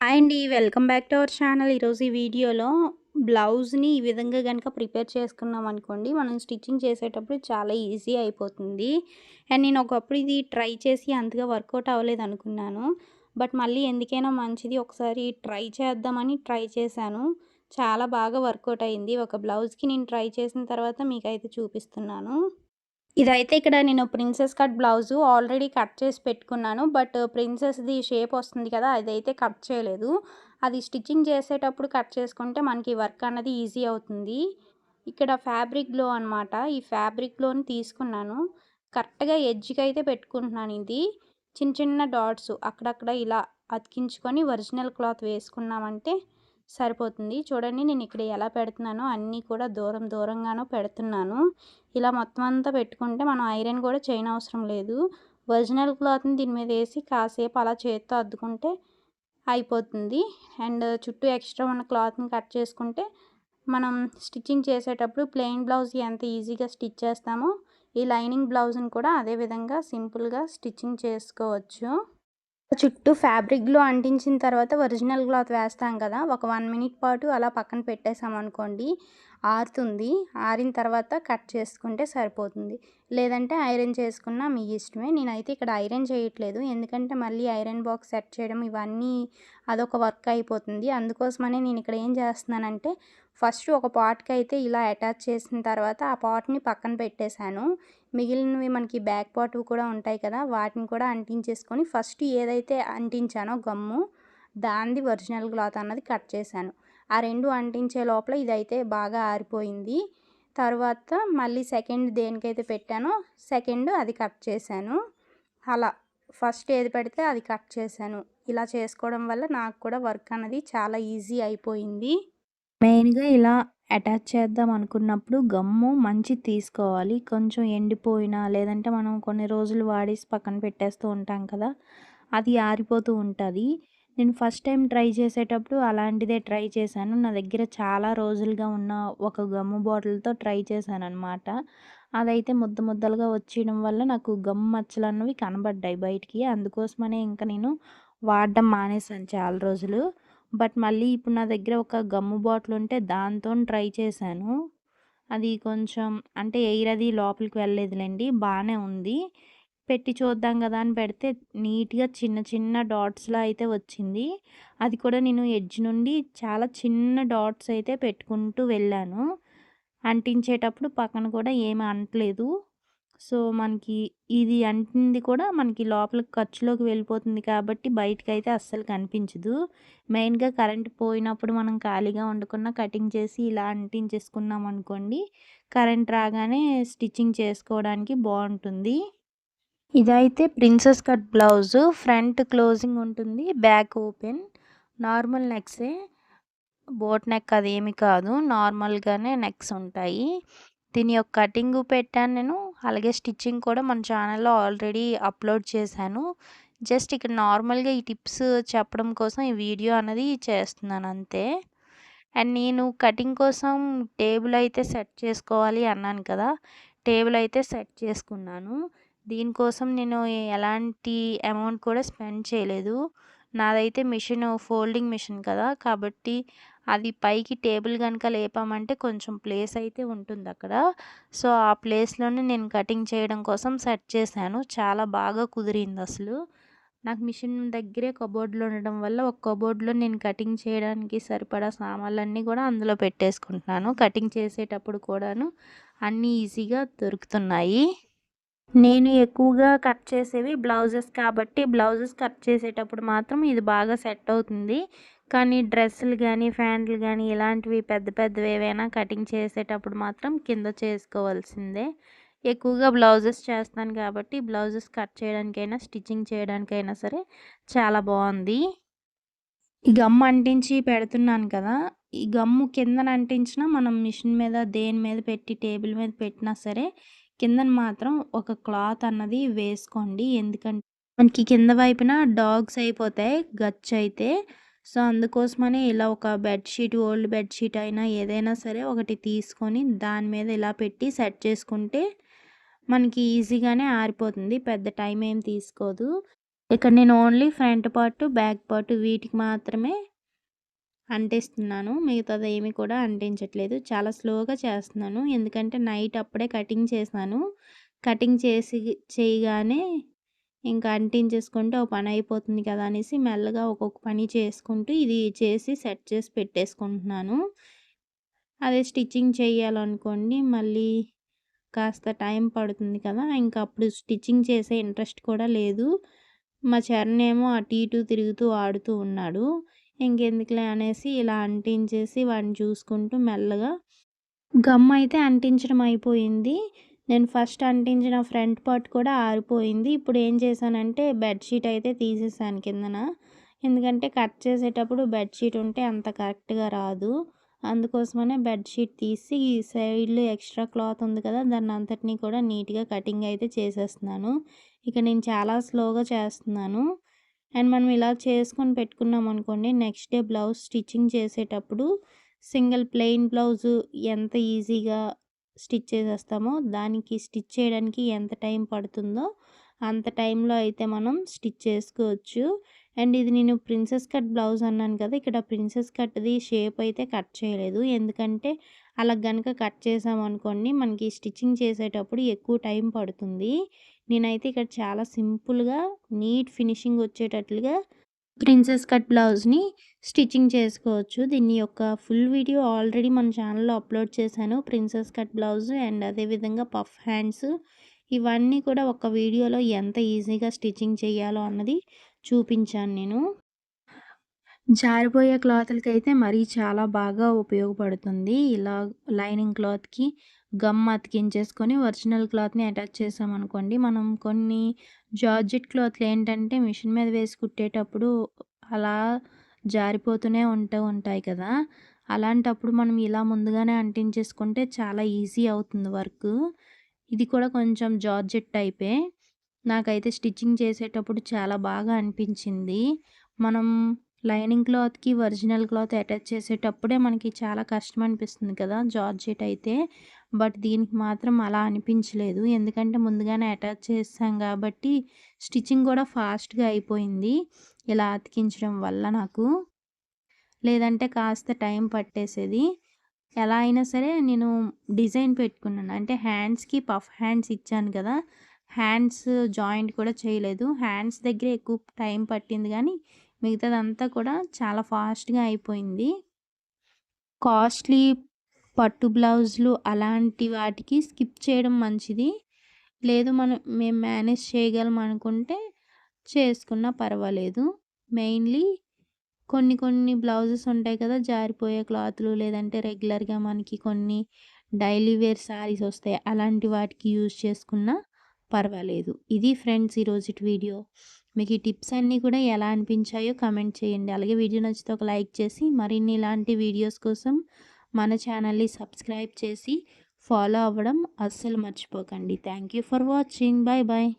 Hi అండి. Welcome back to our channel. ఈరోజు ఈ వీడియోలో బ్లౌజ్‌ని ఈ విధంగా గనక ప్రిపేర్ చేసుకున్నామనుకోండి, మనం స్టిచ్చింగ్ చేసేటప్పుడు చాలా ఈజీ అయిపోతుంది. అండ్ నేను ఒకప్పుడు ఇది ట్రై చేసి అంతగా వర్కౌట్ అవ్వలేదనుకున్నాను. బట్ మళ్ళీ ఎందుకైనా మంచిది ఒకసారి ట్రై చేద్దామని ట్రై చేశాను. చాలా బాగా వర్కౌట్ అయింది. ఒక బ్లౌజ్‌కి నేను ట్రై చేసిన తర్వాత మీకైతే చూపిస్తున్నాను. ఇదైతే ఇక్కడ నేను princess cut blouse already cut చేసి పెట్టుకున్నాను. బట్ ప్రిన్సెస్‌ది షేప్ వస్తుంది కదా! అదైతే కట్ చేయలేదు. అది స్టిచ్చింగ్ చేసేటప్పుడు కట్ చేసుకుంటే మనకి వర్క్ అన్నది ఈజీ అవుతుంది. ఇక్కడ ఫ్యాబ్రిక్ గ్లో అనమాట. ఈ ఫ్యాబ్రిక్ గ్లోని తీసుకున్నాను. కరెక్ట్‌గా ఎడ్జ్‌కైతే పెట్టుకుంటున్నాను ఇది. చిన్న చిన్న డాట్స్ అక్కడక్కడ ఇలా అతికించుకొని ఒరిజినల్ క్లాత్ వేసుకున్నామంటే సరిపోతుంది. చూడండి నేను ఇక్కడ ఎలా పెడుతున్నానో అన్నీ కూడా దూరం దూరంగానో పెడుతున్నాను. ఇలా మొత్తం అంతా పెట్టుకుంటే మనం ఐరన్ కూడా చేయనవసరం లేదు. ఒరిజినల్ క్లాత్‌ని దీని మీద ఏసి కాసేపు అలా చేత్తో అద్దుకుంటే అయిపోతుంది. అండ్ చుట్టూ ఎక్స్ట్రా ఉన్న క్లాత్‌ని కట్ చేసుకుంటే మనం స్టిచ్చింగ్ చేసేటప్పుడు ప్లెయిన్ బ్లౌజ్ ఎంత ఈజీగా స్టిచ్ చేస్తామో ఈ లైనింగ్ బ్లౌజ్‌ని కూడా అదే విధంగా సింపుల్‌గా స్టిచ్చింగ్ చేసుకోవచ్చు. చుట్టూ ఫ్యాబ్రిక్ గ్లూ అంటించిన తర్వాత ఒరిజినల్ క్లాత్ వేస్తాం కదా! ఒక 1 మినిట్ పాటు అలా పక్కన పెట్టేసామనుకోండి ఆరుతుంది. ఆరిన తర్వాత కట్ చేసుకుంటే సరిపోతుంది. లేదంటే ఐరన్ చేసుకున్నా మీ ఇష్టమే. నేనైతే ఇక్కడ ఐరన్ చేయట్లేదు. ఎందుకంటే మళ్ళీ ఐరన్ బాక్స్ సెట్ చేయడం ఇవన్నీ అదొక వర్క్ అయిపోతుంది. అందుకోసమనే నేను ఇక్కడ ఏం చేస్తున్నానంటే ఫస్ట్ ఒక పార్ట్‌కైతే ఇలా అటాచ్ చేసిన తర్వాత ఆ పార్ట్‌ని పక్కన పెట్టేశాను. మిగిలినవి మనకి బ్యాక్ పార్ట్ కూడా ఉంటాయి కదా! వాటిని కూడా అంటించేసుకొని ఫస్ట్ ఏదైతే అంటించానో గమ్ము దానిది ఒరిజినల్ క్లాత్ అన్నది కట్ చేశాను. ఆ 2 అంటించే లోపల ఇదైతే బాగా ఆరిపోయింది. తర్వాత మళ్ళీ సెకండ్ దేనికైతే పెట్టానో సెకండ్ అది కట్ చేశాను. అలా ఫస్ట్ ఏది పెడితే అది కట్ చేశాను. ఇలా చేసుకోవడం వల్ల నాకు కూడా వర్క్ అన్నది చాలా ఈజీ అయిపోయింది. మెయిన్‌గా ఇలా అటాచ్ చేద్దాం అనుకున్నప్పుడు గమ్ము మంచిది తీసుకోవాలి. కొంచెం ఎండిపోయినా లేదంటే మనం కొన్ని రోజులు వాడేసి పక్కన పెట్టేస్తూ ఉంటాం కదా! అది ఆరిపోతూ ఉంటది. నేను ఫస్ట్ టైం ట్రై చేసేటప్పుడు అలాంటిదే ట్రై చేశాను. నా దగ్గర చాలా రోజులుగా ఉన్న ఒక గమ్ము బాటిల్‌తో ట్రై చేశాననమాట. అదైతే ముద్ద ముద్దలుగా వచ్చేయడం వల్ల నాకు గమ్ మచ్చలన్నవి కనబడ్డాయి బయటికి. అందుకోసమనే ఇంక నేను వాడడం మానేశాను చాలా రోజులు. బట్ మళ్ళీ ఇప్పుడు నా దగ్గర ఒక గమ్ము బాటిల్ ఉంటే దాంతోని ట్రై చేశాను. అది కొంచెం అంటే ఎయిర్ అది లోపలికి వెళ్ళలేదులెండి. బానే ఉంది. పెట్టి చూద్దాం గదా అని పెడితే నీట్‌గా చిన్న చిన్న డాట్స్‌లా అయితే వచ్చింది. అది కూడా నేను ఎడ్జ్ నుండి చాలా చిన్న డాట్స్ అయితే పెట్టుకుంటూ వెళ్ళాను. అంటించేటప్పుడు పక్కన కూడా ఏమి అంటలేదు. సో, మనకి ఇది అంటింది కూడా మనకి లోపలికి ఖర్చులోకి వెళ్ళిపోతుంది కాబట్టి బయటకైతే అస్సలు కనిపించదు. మెయిన్‌గా కరెంట్ పోయినప్పుడు మనం ఖాళీగా ఉండకుండా కటింగ్ చేసి ఇలా అంటించేసుకున్నాం అనుకోండి, కరెంట్ రాగానే స్టిచ్చింగ్ చేసుకోవడానికి బావుంటుంది. ఇదైతే princess cut blouse. Front closing ఉంటుంది. Back open. నార్మల్ నెక్సే. బోట్ నెక్ అదేమి కాదు. నార్మల్‌గానే నెక్స్ ఉంటాయి. దీని యొక్క కటింగు పెట్టాను నేను. అలాగే స్టిచ్చింగ్ కూడా మన ఛానల్‌లో ఆల్రెడీ అప్‌లోడ్ చేశాను. జస్ట్ ఇక్కడ నార్మల్‌గా ఈ టిప్స్ చెప్పడం కోసం ఈ వీడియో అనేది చేస్తున్నాను అంతే. అండ్ నేను కటింగ్ కోసం టేబుల్ అయితే సెట్ చేసుకోవాలి అన్నాను కదా! టేబుల్ అయితే సెట్ చేసుకున్నాను. దీనికోసం నేను ఎలాంటి అమౌంట్ కూడా స్పెండ్ చేయలేదు. నాదైతే మిషన్ ఫోల్డింగ్ మిషన్ కదా! కాబట్టి అది పైకి టేబుల్ గనుక లేపామంటే కొంచెం ప్లేస్ అయితే ఉంటుందక్కడ. సో, ఆ ప్లేస్‌లోనే నేను కటింగ్ చేయడం కోసం సెట్ చేశాను. చాలా బాగా కుదిరిందసలు. నాకు మిషన్ దగ్గరే కబోర్డ్‌లో ఉండడం వల్ల ఒక కబోర్డ్‌లో నేను కటింగ్ చేయడానికి సరిపడా సామాన్లన్నీ కూడా అందులో పెట్టేసుకుంటున్నాను. కటింగ్ చేసేటప్పుడు కూడాను అన్నీ ఈజీగా దొరుకుతున్నాయి. నేను ఎక్కువగా కట్ చేసేవి బ్లౌజెస్ కాబట్టి బ్లౌజెస్ కట్ చేసేటప్పుడు మాత్రం ఇది బాగా సెట్ అవుతుంది. కానీ డ్రెస్సులు గానీ, ఫ్యాంట్లు గానీ ఇలాంటివి పెద్ద పెద్దవి ఏవైనా కటింగ్ చేసేటప్పుడు మాత్రం కింద చేసుకోవాల్సిందే. ఎక్కువగా బ్లౌజెస్ చేస్తాను కాబట్టి బ్లౌజెస్ కట్ చేయడానికైనా, స్టిచ్చింగ్ చేయడానికైనా సరే చాలా బావుంది. ఈ గమ్ అంటించి పెడుతున్నాను కదా! ఈ గమ్ము కిందన అంటించినా మనం మిషన్ మీద దేని మీద పెట్టి టేబుల్ మీద పెట్టినా సరే కిందన మాత్రం ఒక క్లాత్ అన్నది వేసుకోండి. ఎందుకంటే మనకి కింద వైపున డాగ్స్ అయిపోతాయి గచ్చయితే. సో, అందుకోసమని ఇలా ఒక బెడ్‌షీట్ ఓల్డ్ బెడ్‌షీట్ అయినా ఏదైనా సరే ఒకటి తీసుకొని దాని మీద ఇలా పెట్టి సెట్ చేసుకుంటే మనకి ఈజీగానే ఆరిపోతుంది. పెద్ద టైం ఏం తీసుకోదు. ఇక్కడ నేను only front part, back part వీటికి మాత్రమే అంటిస్తున్నాను. మిగతాది ఏమి కూడా అంటించట్లేదు. చాలా స్లోగా చేస్తున్నాను. ఎందుకంటే నైట్ అప్పుడే కటింగ్ చేశాను. కటింగ్ చేయగానే ఇంకా అంటించేసుకుంటే ఓ పని అయిపోతుంది కదా అనేసి మెల్లగా ఒక్కొక్క పని చేసుకుంటూ ఇది చేసి సెట్ చేసి పెట్టేసుకుంటున్నాను. అదే స్టిచ్చింగ్ చేయాలనుకోండి మళ్ళీ కాస్త టైం పడుతుంది కదా! ఇంకా అప్పుడు స్టిచ్చింగ్ చేసే ఇంట్రెస్ట్ కూడా లేదు. మా చరణ్ ఏమో అటు ఇటు తిరుగుతూ ఆడుతూ ఉన్నాడు. ఇంకెందుకులే అనేసి ఇలా అంటించేసి వాడిని చూసుకుంటూ మెల్లగా గమ్ అయితే అంటించడం అయిపోయింది. నేను ఫస్ట్ అంటించిన ఫ్రంట్ పార్ట్ కూడా ఆరిపోయింది. ఇప్పుడు ఏం చేశానంటే బెడ్‌షీట్ అయితే తీసేసాను కిందన. ఎందుకంటే కట్ చేసేటప్పుడు బెడ్‌షీట్ ఉంటే అంత కరెక్ట్‌గా రాదు. అందుకోసమనే బెడ్‌షీట్ తీసి ఈ సైడ్‌లో ఎక్స్ట్రా క్లాత్ ఉంది కదా! దాన్నంతటిని కూడా నీట్‌గా కటింగ్ అయితే చేసేస్తున్నాను. ఇక నేను చాలా స్లోగా చేస్తున్నాను. అండ్ మనం ఇలా చేసుకొని పెట్టుకున్నాం అనుకోండి నెక్స్ట్ డే బ్లౌజ్ స్టిచ్చింగ్ చేసేటప్పుడు సింగిల్ ప్లెయిన్ బ్లౌజు ఎంత ఈజీగా స్టిచ్ చేసేస్తామో దానికి స్టిచ్ చేయడానికి ఎంత టైం పడుతుందో అంత టైంలో అయితే మనం స్టిచ్ చేసుకోవచ్చు. అండ్ ఇది నేను ప్రిన్సెస్ కట్ బ్లౌజ్ అన్నాను కదా! ఇక్కడ ప్రిన్సెస్ కట్‌ది షేప్ అయితే కట్ చేయలేదు. ఎందుకంటే అలా గనుక కట్ చేసామనుకోండి మనకి స్టిచ్చింగ్ చేసేటప్పుడు ఎక్కువ టైం పడుతుంది. నేనైతే ఇక్కడ చాలా సింపుల్‌గా నీట్ ఫినిషింగ్ వచ్చేటట్లుగా ప్రిన్సెస్ కట్ బ్లౌజ్‌ని స్టిచ్చింగ్ చేసుకోవచ్చు. దీని యొక్క ఫుల్ వీడియో ఆల్రెడీ మన ఛానల్‌లో అప్లోడ్ చేశాను. ప్రిన్సెస్ కట్ బ్లౌజ్ అండ్ అదేవిధంగా పఫ్ హ్యాండ్స్ ఇవన్నీ కూడా ఒక వీడియోలో ఎంత ఈజీగా స్టిచ్చింగ్ చేయాలో అన్నది చూపించాను నేను. జారిపోయే క్లాతులకైతే మరీ చాలా బాగా ఉపయోగపడుతుంది. ఇలా లైనింగ్ క్లాత్‌కి గమ్ అతికించేసుకొని ఒరిజినల్ క్లాత్‌ని అటాచ్ చేసామనుకోండి, మనం కొన్ని జార్జెట్ క్లాత్‌లు ఏంటంటే మిషన్ మీద వేసి కుట్టేటప్పుడు అలా జారిపోతూనే ఉంటాయి కదా! అలాంటప్పుడు మనం ఇలా ముందుగానే అంటించేసుకుంటే చాలా ఈజీ అవుతుంది వర్కు. ఇది కూడా కొంచెం జార్జెట్ టైపే. నాకైతే స్టిచ్చింగ్ చేసేటప్పుడు చాలా బాగా అనిపించింది. మనం లైనింగ్ క్లాత్‌కి ఒరిజినల్ క్లాత్ అటాచ్ చేసేటప్పుడే మనకి చాలా కష్టం అనిపిస్తుంది కదా! జార్జెట్ అయితే. బట్ దీనికి మాత్రం అలా అనిపించలేదు. ఎందుకంటే ముందుగానే అటాచ్ చేసేసాం కాబట్టి స్టిచ్చింగ్ కూడా ఫాస్ట్‌గా అయిపోయింది. ఇలా అతికించడం వల్ల నాకు. లేదంటే కాస్త టైం పట్టేసేది. ఎలా అయినా సరే నేను డిజైన్ పెట్టుకున్నాను. అంటే హ్యాండ్స్‌కి పఫ్ హ్యాండ్స్ ఇచ్చాను కదా! హ్యాండ్స్ జాయింట్ కూడా చేయలేదు. హ్యాండ్స్ దగ్గరే ఎక్కువ టైం పట్టింది కానీ మిగతాదంతా కూడా చాలా ఫాస్ట్‌గా అయిపోయింది. కాస్ట్‌లీ పట్టు బ్లౌజులు అలాంటి వాటికి స్కిప్ చేయడం మంచిది. లేదు మేము మేనేజ్ చేయగలం అనుకుంటే చేసుకున్నా పర్వాలేదు. మెయిన్‌లీ కొన్ని కొన్ని బ్లౌజెస్ ఉంటాయి కదా! జారిపోయే క్లాతులు లేదంటే రెగ్యులర్‌గా మనకి కొన్ని డైలీ వేర్ శారీస్ వస్తాయి. అలాంటి వాటికి యూజ్ చేసుకున్నా పర్వాలేదు. ఇది ఫ్రెండ్స్ ఈరోజుటి వీడియో. మీకు ఈ టిప్స్ అన్నీ కూడా ఎలా అనిపించాయో కామెంట్ చేయండి. అలాగే వీడియో నచ్చితే ఒక లైక్ చేసి మరిన్ని ఇలాంటి వీడియోస్ కోసం మన ఛానల్‌ని సబ్స్క్రైబ్ చేసి ఫాలో అవ్వడం అస్సలు మర్చిపోకండి. Thank you for watching. Bye bye.